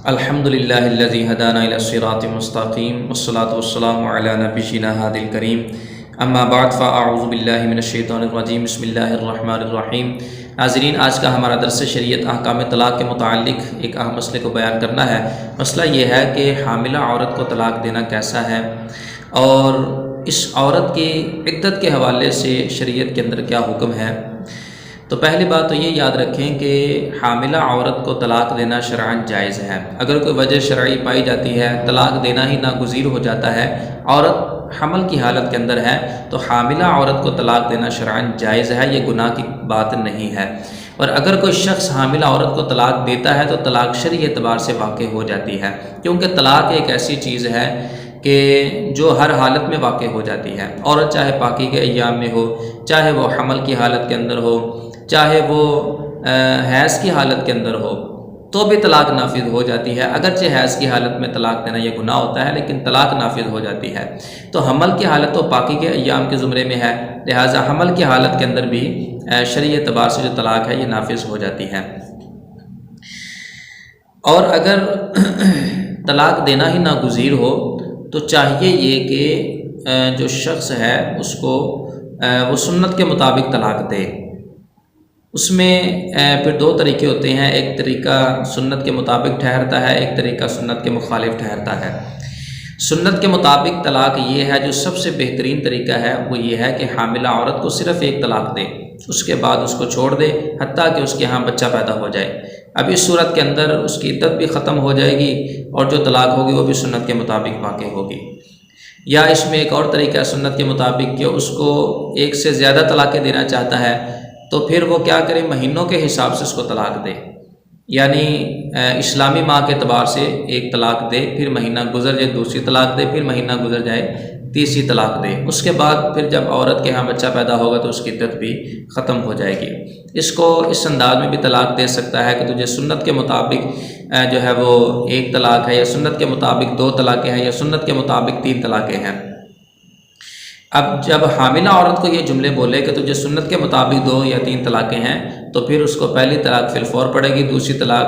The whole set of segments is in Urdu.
الحمدللہ الذی ہدانا الی الصراط المستقیم والصلاۃ والسلام علی نبینا ہادی الکریم اما بعد فاعوذ باللہ من الشیطان الرجیم بسم اللہ الرحمن الرحیم۔ ناظرین، آج کا ہمارا درس شریعت احکام طلاق کے متعلق ایک اہم مسئلے کو بیان کرنا ہے۔ مسئلہ یہ ہے کہ حاملہ عورت کو طلاق دینا کیسا ہے اور اس عورت کی عدت کے حوالے سے شریعت کے اندر کیا حکم ہے۔ تو پہلی بات تو یہ یاد رکھیں کہ حاملہ عورت کو طلاق دینا شرعاً جائز ہے۔ اگر کوئی وجہ شرعی پائی جاتی ہے، طلاق دینا ہی ناگزیر ہو جاتا ہے، عورت حمل کی حالت کے اندر ہے، تو حاملہ عورت کو طلاق دینا شرعاً جائز ہے، یہ گناہ کی بات نہیں ہے۔ اور اگر کوئی شخص حاملہ عورت کو طلاق دیتا ہے تو طلاق شرعی اعتبار سے واقع ہو جاتی ہے، کیونکہ طلاق ایک ایسی چیز ہے کہ جو ہر حالت میں واقع ہو جاتی ہے۔ عورت چاہے پاکی کے ایام میں ہو، چاہے وہ حمل کی حالت کے اندر ہو، چاہے وہ حیض کی حالت کے اندر ہو، تو بھی طلاق نافذ ہو جاتی ہے۔ اگرچہ حیض کی حالت میں طلاق دینا یہ گناہ ہوتا ہے، لیکن طلاق نافذ ہو جاتی ہے۔ تو حمل کی حالت تو پاکی کے ایام کے زمرے میں ہے، لہٰذا حمل کی حالت کے اندر بھی شرعی اعتبار سے جو طلاق ہے یہ نافذ ہو جاتی ہے۔ اور اگر طلاق دینا ہی ناگزیر ہو تو چاہیے یہ کہ جو شخص ہے اس کو وہ سنت کے مطابق طلاق دے۔ اس میں پھر دو طریقے ہوتے ہیں، ایک طریقہ سنت کے مطابق ٹھہرتا ہے، ایک طریقہ سنت کے مخالف ٹھہرتا ہے۔ سنت کے مطابق طلاق یہ ہے، جو سب سے بہترین طریقہ ہے وہ یہ ہے کہ حاملہ عورت کو صرف ایک طلاق دے، اس کے بعد اس کو چھوڑ دے حتیٰ کہ اس کے ہاں بچہ پیدا ہو جائے۔ اب اس صورت کے اندر اس کی عدت بھی ختم ہو جائے گی اور جو طلاق ہوگی وہ بھی سنت کے مطابق واقع ہوگی۔ یا اس میں ایک اور طریقہ ہے سنت کے مطابق کہ اس کو ایک سے زیادہ طلاقیں دینا چاہتا ہے تو پھر وہ کیا کرے، مہینوں کے حساب سے اس کو طلاق دے، یعنی اسلامی ماہ کے اعتبار سے ایک طلاق دے، پھر مہینہ گزر جائے دوسری طلاق دے، پھر مہینہ گزر جائے تیسری طلاق دے۔ اس کے بعد پھر جب عورت کے ہاں بچہ پیدا ہوگا تو اس کی عدت بھی ختم ہو جائے گی۔ اس کو اس انداز میں بھی طلاق دے سکتا ہے کہ تجھے سنت کے مطابق جو ہے وہ ایک طلاق ہے، یا سنت کے مطابق دو طلاقیں ہیں، یا سنت کے مطابق تین طلاقیں ہیں۔ اب جب حاملہ عورت کو یہ جملے بولے کہ تجھے سنت کے مطابق دو یا تین طلاقیں ہیں، تو پھر اس کو پہلی طلاق فی الفور پڑے گی، دوسری طلاق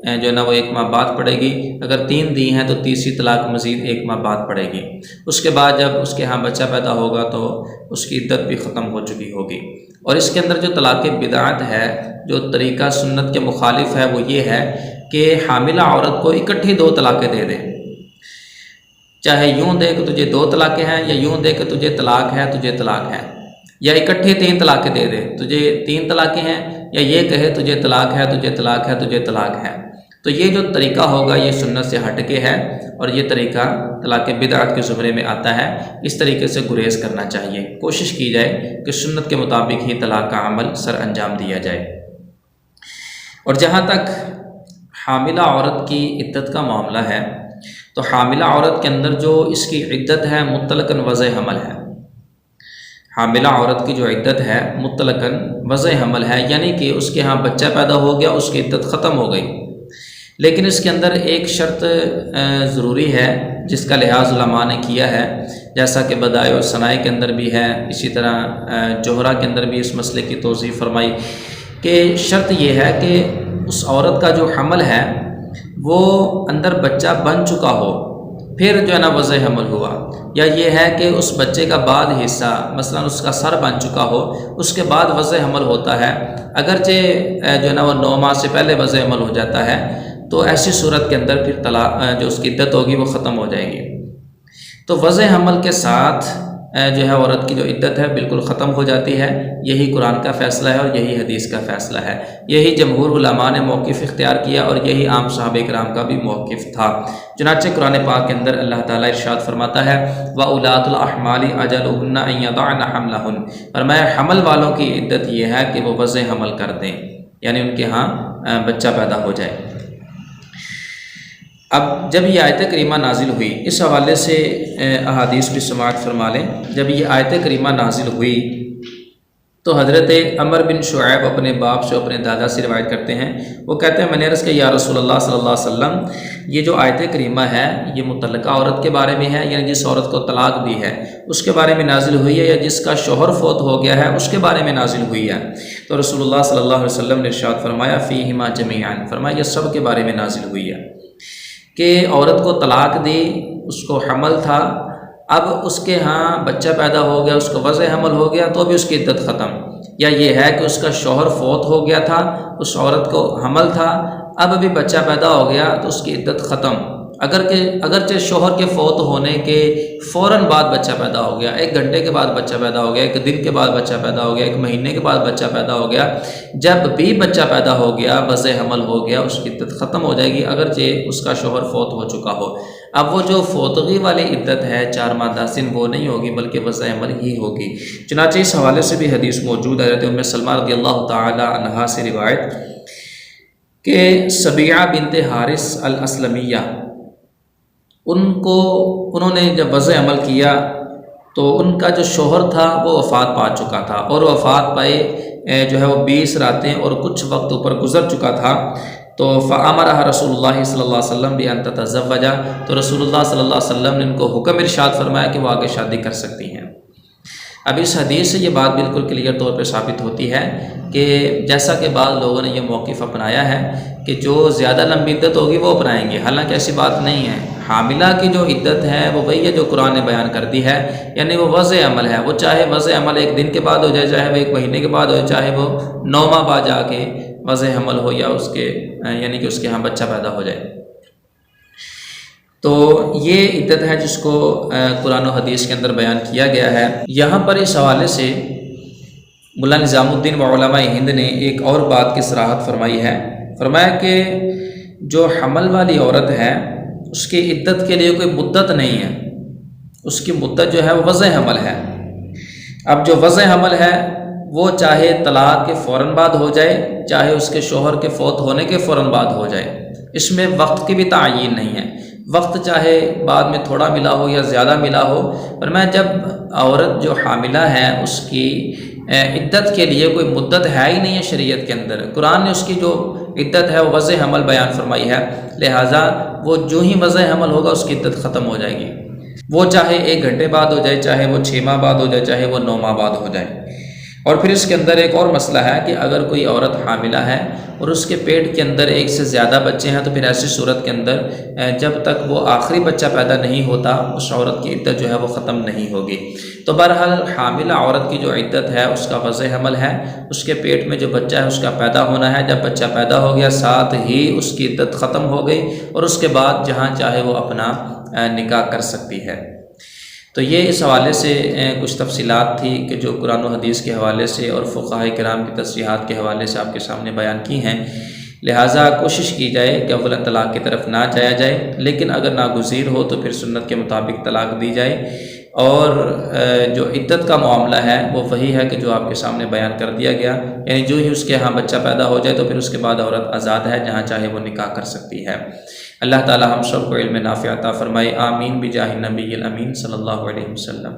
جو ہے نا وہ 1 ماہ بعد پڑے گی، اگر 3 دی ہیں تو تیسری طلاق مزید 1 ماہ بعد پڑے گی۔ اس کے بعد جب اس کے ہاں بچہ پیدا ہوگا تو اس کی عدت بھی ختم ہو چکی ہوگی۔ اور اس کے اندر جو طلاق بدعت ہے، جو طریقہ سنت کے مخالف ہے، وہ یہ ہے کہ حاملہ عورت کو اکٹھی 2 طلاقیں دے دے، چاہے یوں دے کہ تجھے 2 طلاقیں ہیں، یا یوں دے کہ تجھے طلاق ہے تجھے طلاق ہے، یا اکٹھی 3 طلاقیں دے دے، تجھے 3 طلاقیں ہیں، یا یہ کہے تجھے طلاق ہے تجھے طلاق ہے تجھے طلاق ہے۔ تو یہ جو طریقہ ہوگا یہ سنت سے ہٹ کے ہے، اور یہ طریقہ طلاق بدعت کے زمرے میں آتا ہے۔ اس طریقے سے گریز کرنا چاہیے، کوشش کی جائے کہ سنت کے مطابق ہی طلاق کا عمل سر انجام دیا جائے۔ اور جہاں تک حاملہ عورت کی عدت کا معاملہ ہے، تو حاملہ عورت کے اندر جو اس کی عدت ہے مطلقاً وضع حمل ہے۔ حاملہ عورت کی جو عدت ہے مطلقاً وضع حمل ہے، یعنی کہ اس کے ہاں بچہ پیدا ہو گیا، اس کی عدت ختم ہو گئی۔ لیکن اس کے اندر ایک شرط ضروری ہے جس کا لحاظ علماء نے کیا ہے، جیسا کہ بدائع اور صنائع کے اندر بھی ہے، اسی طرح جوہرہ کے اندر بھی اس مسئلے کی توضیح فرمائی کہ شرط یہ ہے کہ اس عورت کا جو حمل ہے وہ اندر بچہ بن چکا ہو، پھر جو ہے نا وضع حمل ہوا، یا یہ ہے کہ اس بچے کا بعد حصہ مثلا اس کا سر بن چکا ہو، اس کے بعد وضع حمل ہوتا ہے، اگرچہ جو ہے نا وہ 9 ماہ سے پہلے وضع حمل ہو جاتا ہے، تو ایسی صورت کے اندر پھر طلاق جو اس کی عدت ہوگی وہ ختم ہو جائے گی۔ تو وضع حمل کے ساتھ جو ہے عورت کی جو عدت ہے بالکل ختم ہو جاتی ہے۔ یہی قرآن کا فیصلہ ہے اور یہی حدیث کا فیصلہ ہے، یہی جمہور علماء نے موقف اختیار کیا اور یہی عام صحابہ کرام کا بھی موقف تھا۔ چنانچہ قرآن پاک کے اندر اللہ تعالیٰ ارشاد فرماتا ہے وَأُولَاتُ الْأَحْمَالِ أَجَلُهُنَّ أَن يَضَعْنَ حَمْلَهُنَّ، فرمایا حمل والوں کی عدت یہ ہے کہ وہ وضع حمل کر دیں، یعنی ان کے ہاں بچہ پیدا ہو جائے۔ اب جب یہ آیت کریمہ نازل ہوئی، اس حوالے سے احادیث بھی سماعت فرما لیں۔ جب یہ آیت کریمہ نازل ہوئی تو حضرت عمر بن شعیب اپنے باپ سے اپنے دادا سے روایت کرتے ہیں، وہ کہتے ہیں میں نے عرض کیا یا رسول اللہ صلی اللہ علیہ وسلم، یہ جو آیت کریمہ ہے یہ مطلقہ عورت کے بارے میں ہے، یعنی جس عورت کو طلاق دی ہے اس کے بارے میں نازل ہوئی ہے، یا جس کا شوہر فوت ہو گیا ہے اس کے بارے میں نازل ہوئی ہے؟ تو رسول اللہ صلی اللہ علیہ وسلم نے ارشاد فرمایا فیہما جمیعا، فرمایا یہ سب کے بارے میں نازل ہوئی ہے۔ کہ عورت کو طلاق دی، اس کو حمل تھا، اب اس کے ہاں بچہ پیدا ہو گیا، اس کو وضع حمل ہو گیا تو بھی اس کی عدت ختم، یا یہ ہے کہ اس کا شوہر فوت ہو گیا تھا، اس عورت کو حمل تھا، اب ابھی بچہ پیدا ہو گیا تو اس کی عدت ختم، اگرچہ شوہر کے فوت ہونے کے فوراً بعد بچہ پیدا ہو گیا، 1 گھنٹے کے بعد بچہ پیدا ہو گیا، 1 دن کے بعد بچہ پیدا ہو گیا، 1 مہینے کے بعد بچہ پیدا ہو گیا، جب بھی بچہ پیدا ہو گیا وضع حمل ہو گیا، اس کی عدت ختم ہو جائے گی اگرچہ اس کا شوہر فوت ہو چکا ہو۔ اب وہ جو فوتگی والی عدت ہے 4 ماہ 10 دن، وہ نہیں ہوگی بلکہ وضع حمل ہی ہوگی۔ چنانچہ اس حوالے سے بھی حدیث موجود ہے، حضرت ام سلمہ رضی اللہ تعالی عنہا سے روایت کہ سبیعہ بنت حارث الاسلمیہ، انہوں نے جب وضع عمل کیا تو ان کا جو شوہر تھا وہ وفات پا چکا تھا، اور وفات پائے جو ہے وہ 20 راتیں اور کچھ وقت اوپر گزر چکا تھا، تو فامرہ رسول اللہ صلی اللہ علیہ وسلم بان تتزوج، تو رسول اللہ صلی اللہ علیہ وسلم نے ان کو حکم ارشاد فرمایا کہ وہ آگے شادی کر سکتی ہیں۔ اب اس حدیث سے یہ بات بالکل کلیئر طور پہ ثابت ہوتی ہے کہ جیسا کہ بعض لوگوں نے یہ موقف اپنایا ہے کہ جو زیادہ لمبی عدت ہوگی وہ اپنائیں گے، حالانکہ ایسی بات نہیں ہے۔ حاملہ کی جو عدت ہے وہ وہی ہے جو قرآن نے بیان کر دی ہے، یعنی وہ وضع عمل ہے، وہ چاہے وضع عمل 1 دن کے بعد ہو جائے، چاہے وہ 1 مہینے کے بعد ہو جائے، چاہے وہ 9 ماہ بعد جا کے وضع حمل ہو، یا اس کے یعنی کہ اس کے ہاں بچہ پیدا ہو جائے۔ تو یہ عدت ہے جس کو قرآن و حدیث کے اندر بیان کیا گیا ہے۔ یہاں پر اس حوالے سے ملا نظام الدین و علماء ہند نے ایک اور بات کی صراحت فرمائی ہے، فرمایا کہ جو حمل والی عورت ہے اس کی عدت کے لیے کوئی مدت نہیں ہے، اس کی مدت جو ہے وہ وضع حمل ہے۔ اب جو وضع حمل ہے وہ چاہے طلاق کے فوراً بعد ہو جائے، چاہے اس کے شوہر کے فوت ہونے کے فوراً بعد ہو جائے، اس میں وقت کی بھی تعین نہیں ہے، وقت چاہے بعد میں تھوڑا ملا ہو یا زیادہ ملا ہو، پر میں جب عورت جو حاملہ ہے اس کی عدت کے لیے کوئی مدت ہے ہی نہیں ہے شریعت کے اندر، قرآن نے اس کی جو عدت ہے وہ وضع حمل بیان فرمائی ہے، لہٰذا وہ جو ہی وضع حمل ہوگا اس کی عدت ختم ہو جائے گی، وہ چاہے 1 گھنٹے بعد ہو جائے، چاہے وہ 6 ماہ بعد ہو جائے، چاہے وہ 9 ماہ بعد ہو جائے۔ اور پھر اس کے اندر ایک اور مسئلہ ہے کہ اگر کوئی عورت حاملہ ہے اور اس کے پیٹ کے اندر 1 سے زیادہ بچے ہیں، تو پھر ایسی صورت کے اندر جب تک وہ آخری بچہ پیدا نہیں ہوتا اس عورت کی عدت جو ہے وہ ختم نہیں ہوگی۔ تو بہرحال حاملہ عورت کی جو عدت ہے اس کا وضع حمل ہے، اس کے پیٹ میں جو بچہ ہے اس کا پیدا ہونا ہے، جب بچہ پیدا ہو گیا ساتھ ہی اس کی عدت ختم ہو گئی، اور اس کے بعد جہاں چاہے وہ اپنا نکاح کر سکتی ہے۔ تو یہ اس حوالے سے کچھ تفصیلات تھی کہ جو قرآن و حدیث کے حوالے سے اور فقہاء کرام کی تصریحات کے حوالے سے آپ کے سامنے بیان کی ہیں، لہٰذا کوشش کی جائے کہ اولا طلاق کی طرف نہ جایا جائے، لیکن اگر ناگزیر ہو تو پھر سنت کے مطابق طلاق دی جائے، اور جو عدت کا معاملہ ہے وہ وہی ہے کہ جو آپ کے سامنے بیان کر دیا گیا، یعنی جو ہی اس کے ہاں بچہ پیدا ہو جائے تو پھر اس کے بعد عورت آزاد ہے، جہاں چاہے وہ نکاح کر سکتی ہے۔ اللہ تعالی ہم سب کو علم نافع عطا فرمائے، آمین بجاہ النبی الامین صلی اللہ علیہ وسلم۔